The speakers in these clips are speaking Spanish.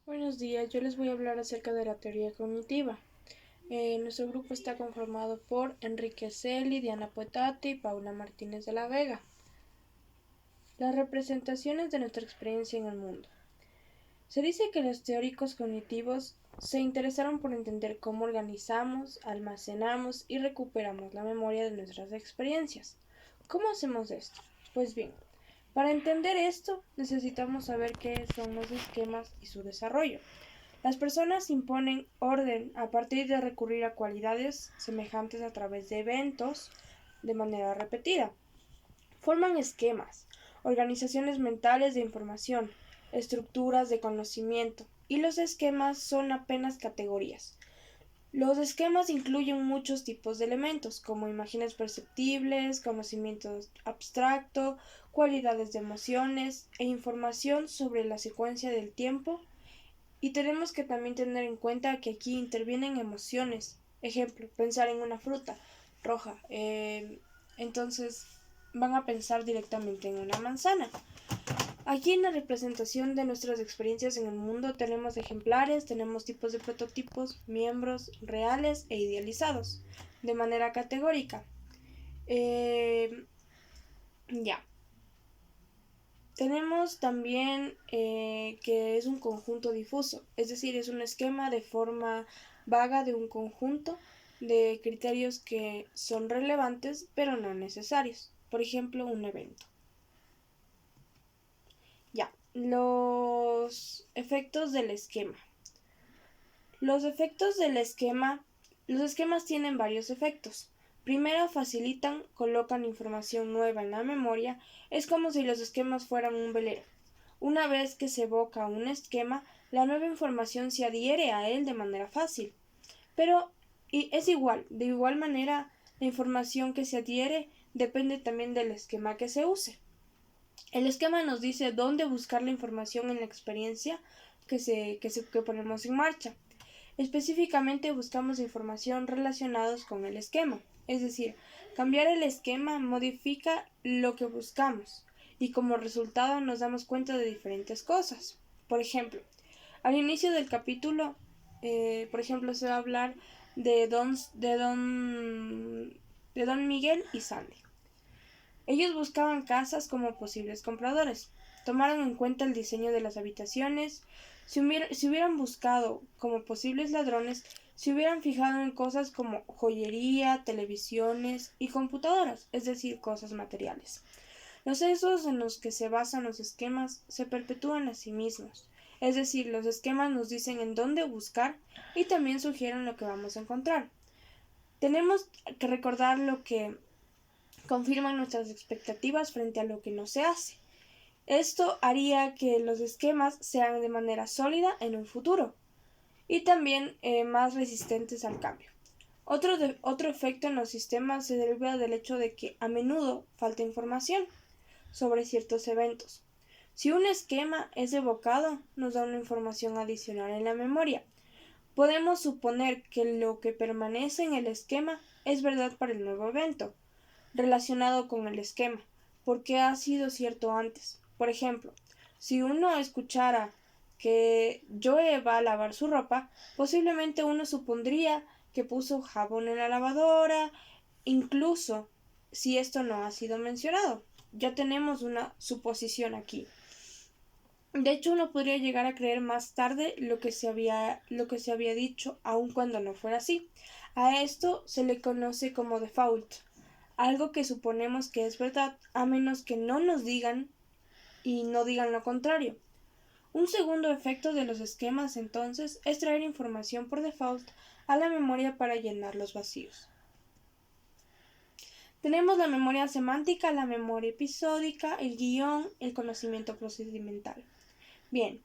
Buenos días, yo les voy a hablar acerca de la teoría cognitiva. Nuestro grupo está conformado por Enrique Celi, Diana Poetati y Paula Martínez de la Vega. Las representaciones de nuestra experiencia en el mundo. Se dice que los teóricos cognitivos se interesaron por entender cómo organizamos, almacenamos y recuperamos la memoria de nuestras experiencias. ¿Cómo hacemos esto? Pues bien, para entender esto necesitamos saber qué son los esquemas y su desarrollo. Las personas imponen orden a partir de recurrir a cualidades semejantes a través de eventos de manera repetida. Forman esquemas, organizaciones mentales de información, estructuras de conocimiento, y los esquemas son apenas categorías. Los esquemas incluyen muchos tipos de elementos, como imágenes perceptibles, conocimiento abstracto, cualidades de emociones e información sobre la secuencia del tiempo. Y tenemos que también tener en cuenta que aquí intervienen emociones. Ejemplo, pensar en una fruta roja. Entonces van a pensar directamente en una manzana. Aquí en la representación de nuestras experiencias en el mundo tenemos ejemplares, tenemos tipos de prototipos, miembros reales e idealizados, de manera categórica. Ya. Tenemos también que es un conjunto difuso, es decir, es un esquema de forma vaga de un conjunto de criterios que son relevantes pero no necesarios. Por ejemplo, un evento. Ya, los efectos del esquema. Los efectos del esquema. Los esquemas tienen varios efectos. Primero, facilitan, colocan información nueva en la memoria. Es como si los esquemas fueran un velero. Una vez que se evoca un esquema, la nueva información se adhiere a él de manera fácil. Pero de igual manera, la información que se adhiere depende también del esquema que se use. El esquema nos dice dónde buscar la información en la experiencia que ponemos en marcha. Específicamente buscamos información relacionados con el esquema. Es decir, cambiar el esquema modifica lo que buscamos y como resultado nos damos cuenta de diferentes cosas. Por ejemplo, al inicio del capítulo, se va a hablar de Don Miguel y Sandy. Ellos buscaban casas como posibles compradores. Tomaron en cuenta el diseño de las habitaciones. Si hubieran buscado como posibles ladrones, se hubieran fijado en cosas como joyería, televisiones y computadoras, es decir, cosas materiales. Los hechos en los que se basan los esquemas se perpetúan a sí mismos. Es decir, los esquemas nos dicen en dónde buscar y también sugieren lo que vamos a encontrar. Tenemos que recordar lo que confirman nuestras expectativas frente a lo que no se hace. Esto haría que los esquemas sean de manera sólida en un futuro y también más resistentes al cambio. Otro efecto en los sistemas se deriva del hecho de que a menudo falta información sobre ciertos eventos. Si un esquema es evocado, nos da una información adicional en la memoria. Podemos suponer que lo que permanece en el esquema es verdad para el nuevo evento relacionado con el esquema, porque ha sido cierto antes. Por ejemplo, si uno escuchara que Joe va a lavar su ropa, posiblemente uno supondría que puso jabón en la lavadora, incluso si esto no ha sido mencionado. Ya tenemos una suposición aquí. De hecho, uno podría llegar a creer más tarde lo que se había dicho, aun cuando no fuera así. A esto se le conoce como default, algo que suponemos que es verdad, a menos que no nos digan y no digan lo contrario. Un segundo efecto de los esquemas, entonces, es traer información por default a la memoria para llenar los vacíos. Tenemos la memoria semántica, la memoria episódica, el guión, el conocimiento procedimental. Bien,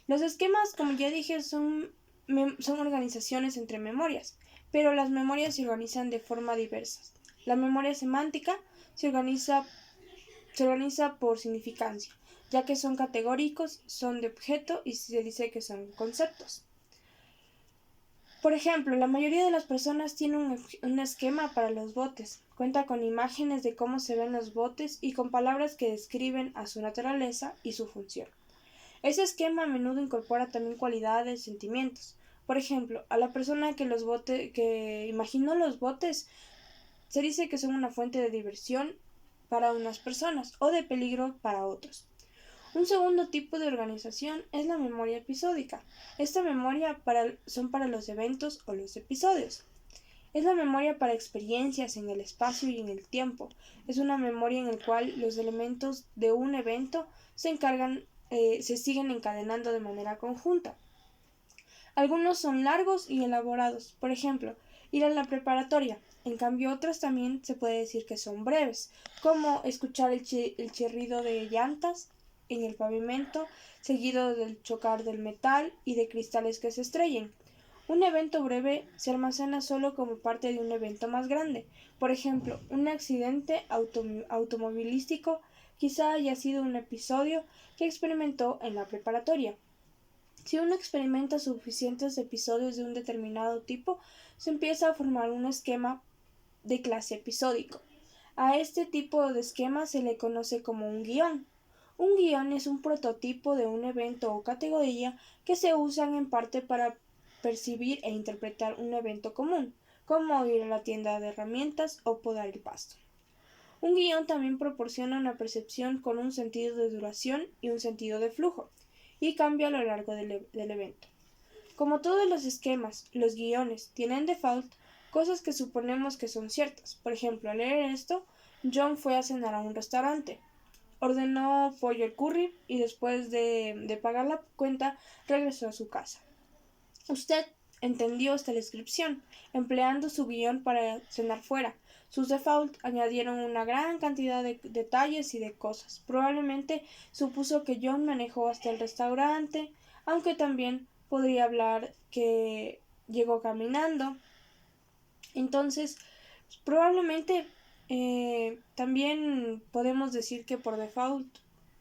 los esquemas, como ya dije, son organizaciones entre memorias, pero las memorias se organizan de forma diversa. La memoria semántica se organiza por significancia, ya que son categóricos, son de objeto y se dice que son conceptos. Por ejemplo, la mayoría de las personas tienen un esquema para los botes. Cuenta con imágenes de cómo se ven los botes y con palabras que describen a su naturaleza y su función. Ese esquema a menudo incorpora también cualidades, sentimientos. Por ejemplo, a la persona que imaginó los botes se dice que son una fuente de diversión para unas personas o de peligro para otros. Un segundo tipo de organización es la memoria episódica. Esta memoria son para los eventos o los episodios. Es la memoria para experiencias en el espacio y en el tiempo. Es una memoria en la cual los elementos de un evento se siguen encadenando de manera conjunta. Algunos son largos y elaborados, por ejemplo, ir a la preparatoria. En cambio, otros también se puede decir que son breves, como escuchar el chirrido de llantas en el pavimento, seguido del chocar del metal y de cristales que se estrellen. Un evento breve se almacena solo como parte de un evento más grande. Por ejemplo, un accidente automovilístico quizá haya sido un episodio que experimentó en la preparatoria. Si uno experimenta suficientes episodios de un determinado tipo, se empieza a formar un esquema de clase episódico. A este tipo de esquema se le conoce como un guión. Un guión es un prototipo de un evento o categoría que se usan en parte para percibir e interpretar un evento común, como ir a la tienda de herramientas o podar el pasto. Un guión también proporciona una percepción con un sentido de duración y un sentido de flujo, y cambia a lo largo del evento. Como todos los esquemas, los guiones tienen default, cosas que suponemos que son ciertas. Por ejemplo, al leer esto, John fue a cenar a un restaurante. Ordenó pollo al curry y después de pagar la cuenta regresó a su casa. Usted entendió esta descripción, empleando su guión para cenar fuera. Sus default añadieron una gran cantidad de detalles y de cosas. Probablemente supuso que John manejó hasta el restaurante, aunque también podría hablar que llegó caminando. Entonces, probablemente también podemos decir que por default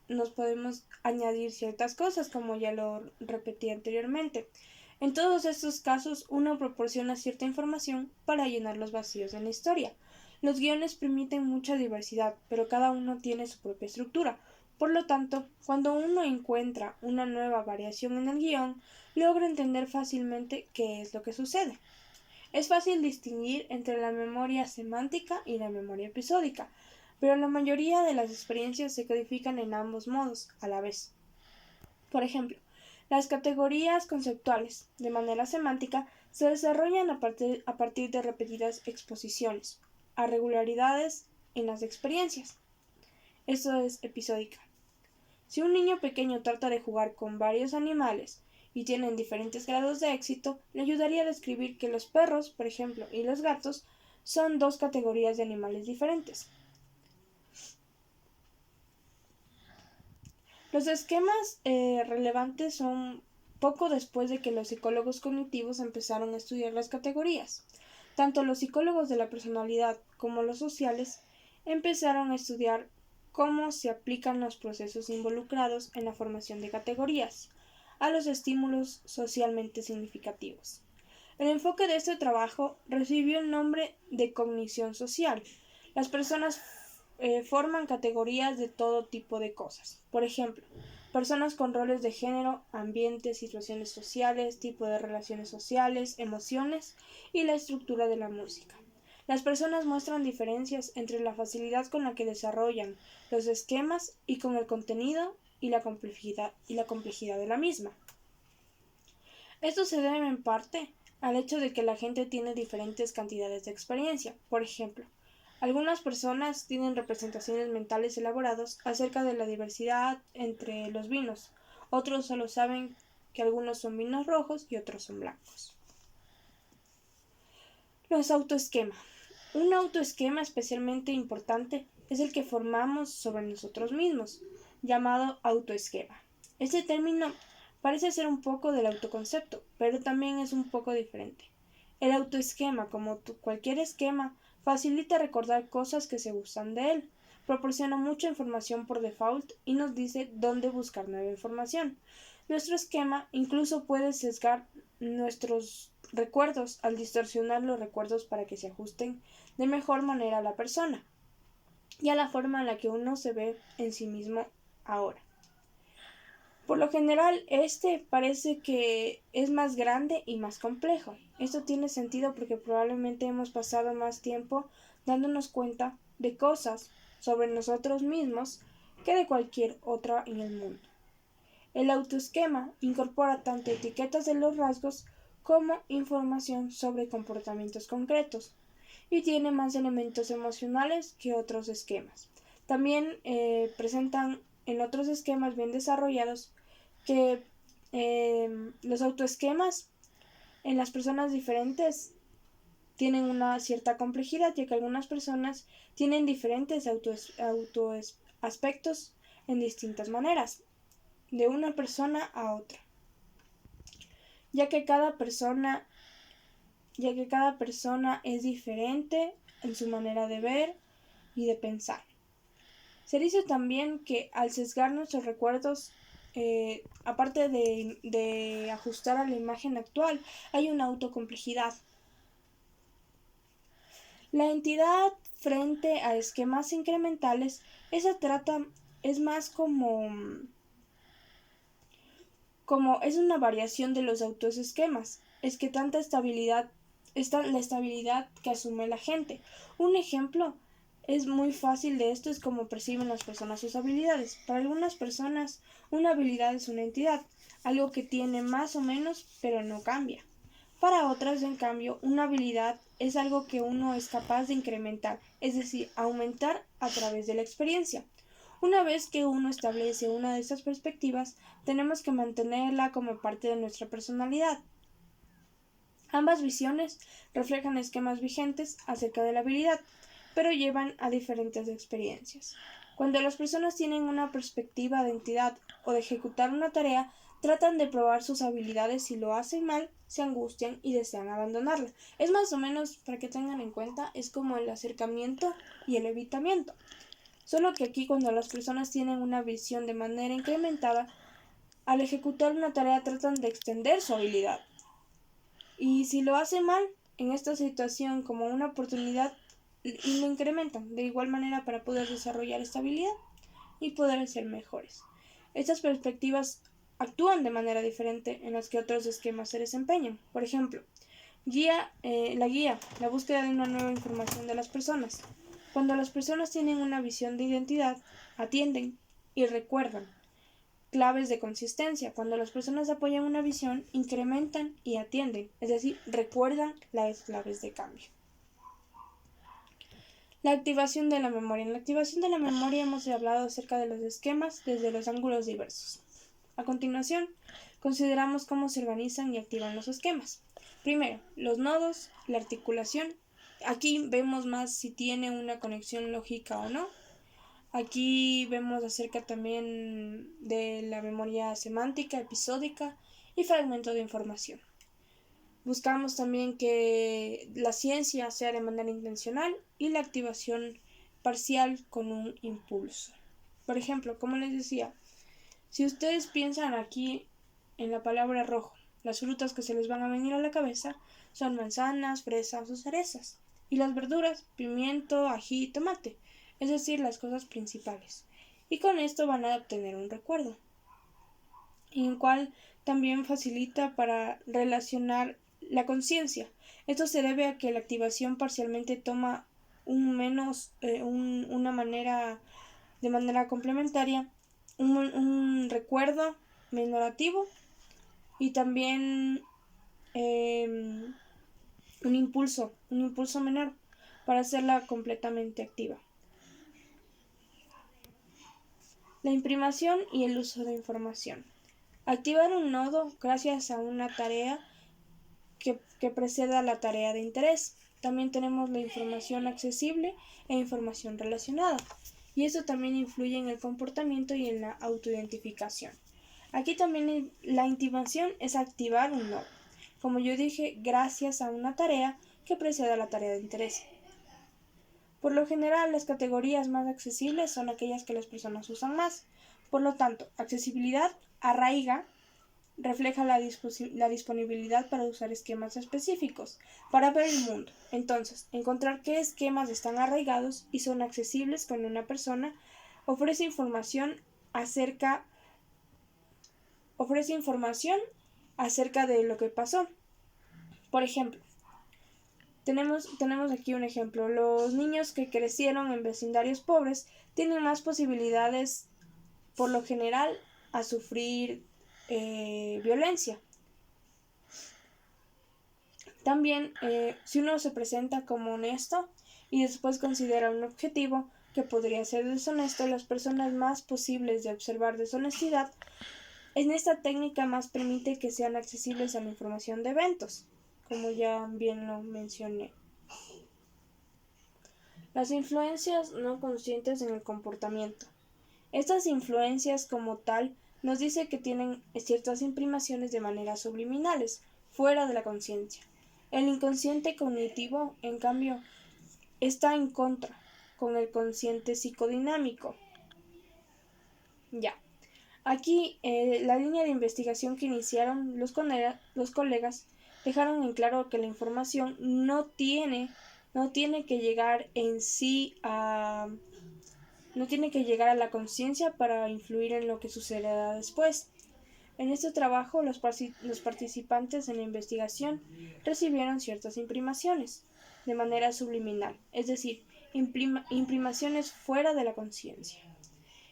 nos podemos añadir ciertas cosas, como ya lo repetí anteriormente. En todos estos casos, uno proporciona cierta información para llenar los vacíos en la historia. Los guiones permiten mucha diversidad, pero cada uno tiene su propia estructura. Por lo tanto, cuando uno encuentra una nueva variación en el guión, logra entender fácilmente qué es lo que sucede. Es fácil distinguir entre la memoria semántica y la memoria episódica, pero la mayoría de las experiencias se codifican en ambos modos a la vez. Por ejemplo, las categorías conceptuales, de manera semántica, se desarrollan a partir de repetidas exposiciones a regularidades en las experiencias. Esto es episódica. Si un niño pequeño trata de jugar con varios animales y tienen diferentes grados de éxito, le ayudaría a describir que los perros, por ejemplo, y los gatos son dos categorías de animales diferentes. Los esquemas relevantes son poco después de que los psicólogos cognitivos empezaron a estudiar las categorías. Tanto los psicólogos de la personalidad como los sociales empezaron a estudiar cómo se aplican los procesos involucrados en la formación de categorías a los estímulos socialmente significativos. El enfoque de este trabajo recibió el nombre de cognición social. Las personas forman categorías de todo tipo de cosas. Por ejemplo, personas con roles de género, ambientes, situaciones sociales, tipo de relaciones sociales, emociones y la estructura de la música. Las personas muestran diferencias entre la facilidad con la que desarrollan los esquemas y con el contenido y la complejidad de la misma. Esto se debe en parte al hecho de que la gente tiene diferentes cantidades de experiencia. Por ejemplo, algunas personas tienen representaciones mentales elaboradas acerca de la diversidad entre los vinos. Otros solo saben que algunos son vinos rojos y otros son blancos. Los autoesquemas. Un autoesquema especialmente importante es el que formamos sobre nosotros mismos, llamado autoesquema. Este término parece ser un poco del autoconcepto, pero también es un poco diferente. El autoesquema, como cualquier esquema, facilita recordar cosas que se usan de él, proporciona mucha información por default y nos dice dónde buscar nueva información. Nuestro esquema incluso puede sesgar nuestros recuerdos al distorsionar los recuerdos para que se ajusten de mejor manera a la persona y a la forma en la que uno se ve en sí mismo ahora. Por lo general, este parece que es más grande y más complejo. Esto tiene sentido porque probablemente hemos pasado más tiempo dándonos cuenta de cosas sobre nosotros mismos que de cualquier otra en el mundo. El autoesquema incorpora tanto etiquetas de los rasgos como información sobre comportamientos concretos y tiene más elementos emocionales que otros esquemas. También presentan en otros esquemas bien desarrollados que los autoesquemas en las personas diferentes tienen una cierta complejidad, ya que algunas personas tienen diferentes aspectos en distintas maneras, de una persona a otra, ya que cada persona es diferente en su manera de ver y de pensar. Se dice también que al sesgar nuestros recuerdos, aparte de ajustar a la imagen actual, hay una autocomplejidad. La entidad frente a esquemas incrementales, es más como es una variación de los autoesquemas. Es que tanta estabilidad está la estabilidad que asume la gente. Un ejemplo es muy fácil de esto es cómo perciben las personas sus habilidades. Para algunas personas, una habilidad es una entidad, algo que tiene más o menos, pero no cambia. Para otras, en cambio, una habilidad es algo que uno es capaz de incrementar, es decir, aumentar a través de la experiencia. Una vez que uno establece una de estas perspectivas, tenemos que mantenerla como parte de nuestra personalidad. Ambas visiones reflejan esquemas vigentes acerca de la habilidad, pero llevan a diferentes experiencias. Cuando las personas tienen una perspectiva de entidad o de ejecutar una tarea, tratan de probar sus habilidades. Si lo hacen mal, se angustian y desean abandonarla. Es más o menos, para que tengan en cuenta, es como el acercamiento y el evitamiento. Solo que aquí, cuando las personas tienen una visión de manera incrementada, al ejecutar una tarea tratan de extender su habilidad. Y si lo hacen mal, en esta situación como una oportunidad, y lo incrementan de igual manera para poder desarrollar esta habilidad y poder ser mejores. Estas perspectivas actúan de manera diferente en las que otros esquemas se desempeñan. Por ejemplo, la búsqueda de una nueva información de las personas. Cuando las personas tienen una visión de identidad, atienden y recuerdan claves de consistencia. Cuando las personas apoyan una visión, incrementan y atienden, es decir, recuerdan las claves de cambio. La activación de la memoria. En la activación de la memoria hemos hablado acerca de los esquemas desde los ángulos diversos. A continuación, consideramos cómo se organizan y activan los esquemas. Primero, los nodos, la articulación. Aquí vemos más si tiene una conexión lógica o no. Aquí vemos acerca también de la memoria semántica, episódica y fragmento de información. Buscamos también que la ciencia sea de manera intencional y la activación parcial con un impulso. Por ejemplo, como les decía, si ustedes piensan aquí en la palabra rojo, las frutas que se les van a venir a la cabeza son manzanas, fresas o cerezas. Y las verduras, pimiento, ají y tomate, es decir, las cosas principales. Y con esto van a obtener un recuerdo, en el cual también facilita para relacionar la conciencia. Esto se debe a que la activación parcialmente toma de manera complementaria un recuerdo menorativo y también un impulso menor para hacerla completamente activa. La imprimación y el uso de información. Activar un nodo gracias a una tarea que preceda a la tarea de interés. También tenemos la información accesible e información relacionada. Y eso también influye en el comportamiento y en la autoidentificación. Aquí también la intimación es activar un nodo. Como yo dije, gracias a una tarea que preceda a la tarea de interés. Por lo general, las categorías más accesibles son aquellas que las personas usan más. Por lo tanto, accesibilidad refleja la disponibilidad para usar esquemas específicos para ver el mundo. Entonces, encontrar qué esquemas están arraigados y son accesibles cuando una persona ofrece información acerca ofrece información acerca de lo que pasó. Por ejemplo, tenemos aquí un ejemplo. Los niños que crecieron en vecindarios pobres tienen más posibilidades, por lo general, a sufrir violencia. También, si uno se presenta como honesto y después considera un objetivo que podría ser deshonesto, las personas más posibles de observar deshonestidad en esta técnica más permite que sean accesibles a la información de eventos, como ya bien lo mencioné. Las influencias no conscientes en el comportamiento. Estas influencias como tal nos dice que tienen ciertas imprimaciones de manera subliminales, fuera de la conciencia. El inconsciente cognitivo, en cambio, está en contra con el consciente psicodinámico. Ya. Aquí la línea de investigación que iniciaron los colegas dejaron en claro que la información no tiene que llegar en sí no tiene que llegar a la conciencia para influir en lo que sucederá después. En este trabajo, los participantes en la investigación recibieron ciertas imprimaciones de manera subliminal, es decir, imprimaciones fuera de la conciencia.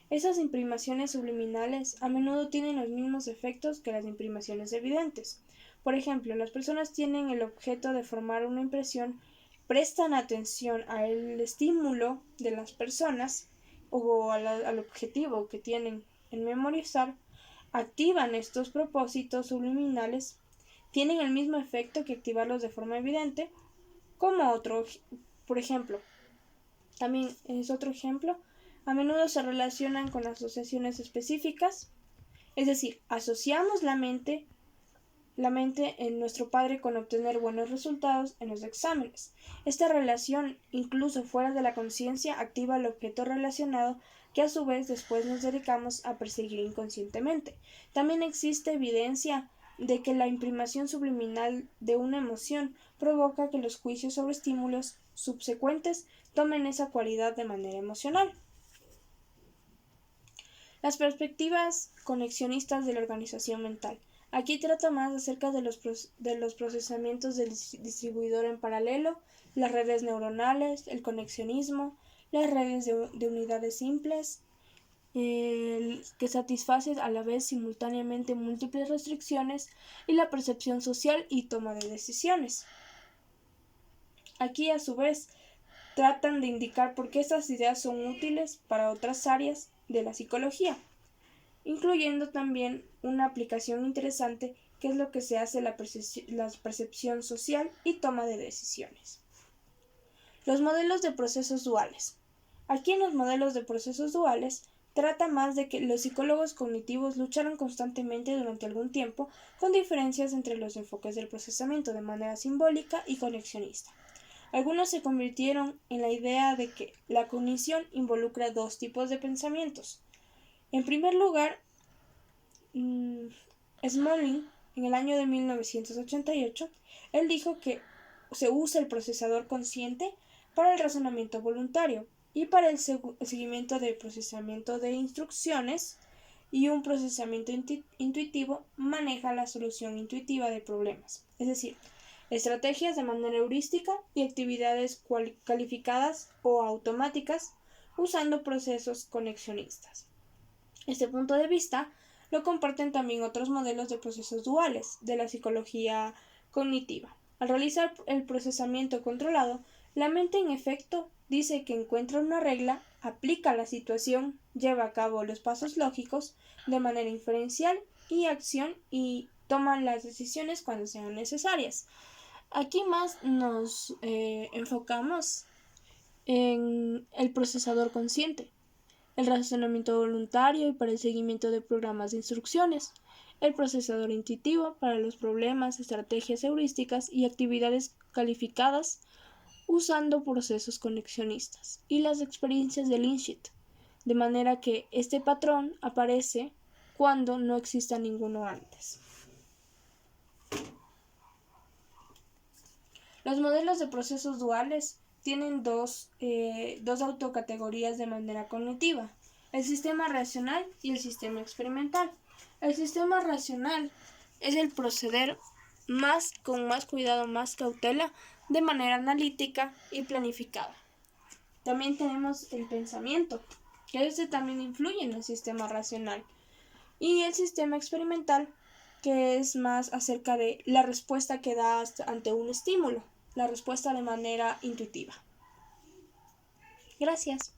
Esas imprimaciones subliminales a menudo tienen los mismos efectos que las imprimaciones evidentes. Por ejemplo, las personas tienen el objeto de formar una impresión, prestan atención al estímulo de las personas o al objetivo que tienen en memorizar, activan estos propósitos subliminales, tienen el mismo efecto que activarlos de forma evidente, como por ejemplo, también es otro ejemplo, a menudo se relacionan con asociaciones específicas, es decir, asociamos la mente en nuestro padre con obtener buenos resultados en los exámenes. Esta relación, incluso fuera de la conciencia, activa el objeto relacionado que a su vez después nos dedicamos a perseguir inconscientemente. También existe evidencia de que la imprimación subliminal de una emoción provoca que los juicios sobre estímulos subsecuentes tomen esa cualidad de manera emocional. Las perspectivas conexionistas de la organización mental. Aquí trata más acerca de los procesamientos del distribuidor en paralelo, las redes neuronales, el conexionismo, las redes de unidades simples, que satisfacen a la vez simultáneamente múltiples restricciones, y la percepción social y toma de decisiones. Aquí, a su vez, tratan de indicar por qué estas ideas son útiles para otras áreas de la psicología, incluyendo también una aplicación interesante que es lo que se hace la percepción social y toma de decisiones. Los modelos de procesos duales. Aquí en los modelos de procesos duales trata más de que los psicólogos cognitivos lucharon constantemente durante algún tiempo con diferencias entre los enfoques del procesamiento de manera simbólica y conexionista. Algunos se convirtieron en la idea de que la cognición involucra dos tipos de pensamientos. En primer lugar, Smalling, en el año de 1988, él dijo que se usa el procesador consciente para el razonamiento voluntario y para el seguimiento del procesamiento de instrucciones, y un procesamiento intuitivo maneja la solución intuitiva de problemas, es decir, estrategias de manera heurística y actividades calificadas o automáticas usando procesos conexionistas. Este punto de vista lo comparten también otros modelos de procesos duales de la psicología cognitiva. Al realizar el procesamiento controlado, la mente en efecto dice que encuentra una regla, aplica la situación, lleva a cabo los pasos lógicos de manera inferencial y acción y toma las decisiones cuando sean necesarias. Aquí más nos enfocamos en el procesador consciente, el razonamiento voluntario y para el seguimiento de programas de instrucciones, el procesador intuitivo para los problemas, estrategias heurísticas y actividades calificadas usando procesos conexionistas, y las experiencias de Lynchit, de manera que este patrón aparece cuando no exista ninguno antes. Los modelos de procesos duales tienen dos autocategorías de manera cognitiva: el sistema racional y el sistema experimental. El sistema racional es el proceder con más cuidado, más cautela, de manera analítica y planificada. También tenemos el pensamiento, que este también influye en el sistema racional. Y el sistema experimental, que es más acerca de la respuesta que das ante un estímulo, la respuesta de manera intuitiva. Gracias.